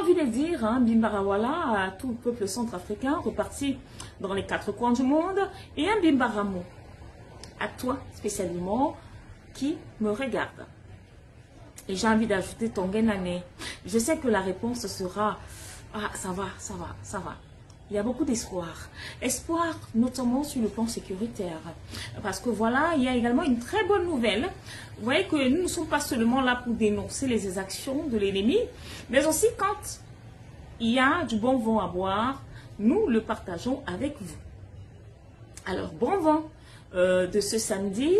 envie de dire, hein, Bimbarawala à tout le peuple centrafricain reparti dans les 4 coins du monde, et un Bimbaramo à toi spécialement qui me regarde. Et j'ai envie d'ajouter ton Genane. Je sais que la réponse sera ah, ça va, ça va, ça va. Il y a beaucoup d'espoir. Espoir notamment sur le plan sécuritaire. Parce que voilà, il y a également une très bonne nouvelle. Vous voyez que nous ne sommes pas seulement là pour dénoncer les exactions de l'ennemi, mais aussi quand il y a du bon vent à boire, nous le partageons avec vous. Alors, bon vent de ce samedi,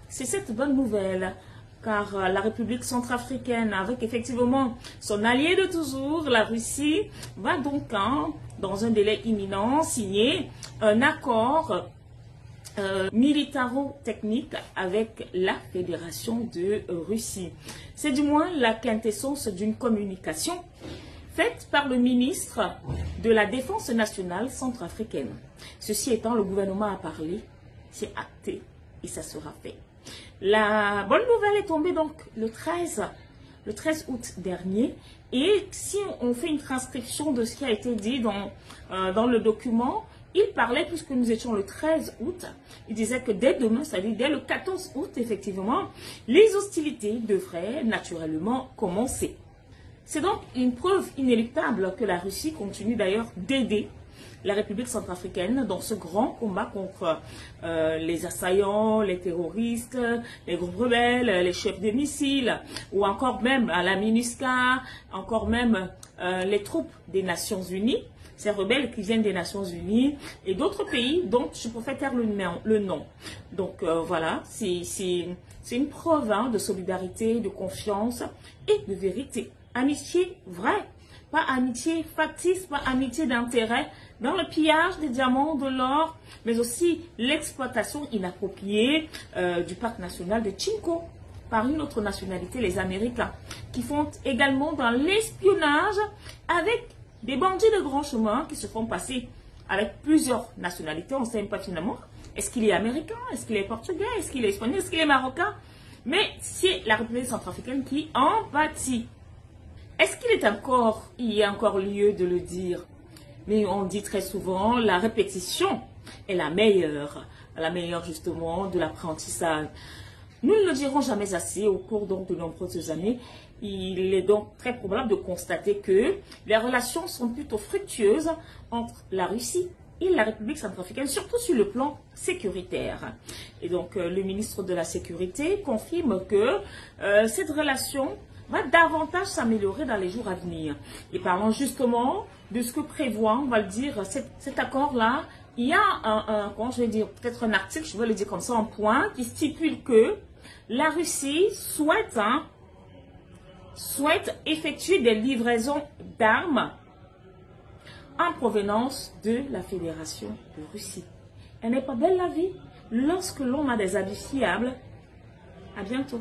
c'est cette bonne nouvelle. Car la République centrafricaine, avec effectivement son allié de toujours, la Russie, va donc, dans un délai imminent, signer un accord militaro-technique avec la Fédération de Russie. C'est du moins la quintessence d'une communication faite par le ministre de la Défense nationale centrafricaine. Ceci étant, le gouvernement a parlé, c'est acté et ça sera fait. La bonne nouvelle est tombée donc le 13 août dernier. Et si on fait une transcription de ce qui a été dit dans le document, il parlait, puisque nous étions le 13 août, il disait que dès demain, c'est-à-dire dès le 14 août, effectivement, les hostilités devraient naturellement commencer. C'est donc une preuve inéluctable que la Russie continue d'ailleurs d'aider la République centrafricaine dans ce grand combat contre les assaillants, les terroristes, les groupes rebelles, les chefs de missiles, ou encore même à la MINUSCA, encore même les troupes des Nations Unies, ces rebelles qui viennent des Nations Unies et d'autres pays dont je préfère taire le nom. Donc voilà, c'est une preuve de solidarité, de confiance et de vérité. Amitié vraie, pas amitié factice, pas amitié d'intérêt, dans le pillage des diamants, de l'or, mais aussi l'exploitation inappropriée du parc national de Chinko par une autre nationalité, les Américains, qui font également dans l'espionnage avec des bandits de grand chemin qui se font passer avec plusieurs nationalités. On ne sait même pas finalement, est-ce qu'il est américain, est-ce qu'il est portugais, est-ce qu'il est espagnol, est-ce qu'il est marocain, mais c'est la République centrafricaine qui en pâtit. Est-ce qu'il y a encore lieu de le dire? Mais on dit très souvent, la répétition est la meilleure justement de l'apprentissage. Nous ne le dirons jamais assez au cours donc de nombreuses années. Il est donc très probable de constater que les relations sont plutôt fructueuses entre la Russie et la République centrafricaine, surtout sur le plan sécuritaire. Et donc le ministre de la Sécurité confirme que cette relation va davantage s'améliorer dans les jours à venir. Et parlons justement de ce que prévoit, on va le dire, cet accord-là. Il y a comment je vais dire, peut-être un article, je vais le dire comme ça, en point, qui stipule que la Russie souhaite effectuer des livraisons d'armes en provenance de la Fédération de Russie. Elle n'est pas belle la vie lorsque l'on a des habits fiables. À bientôt.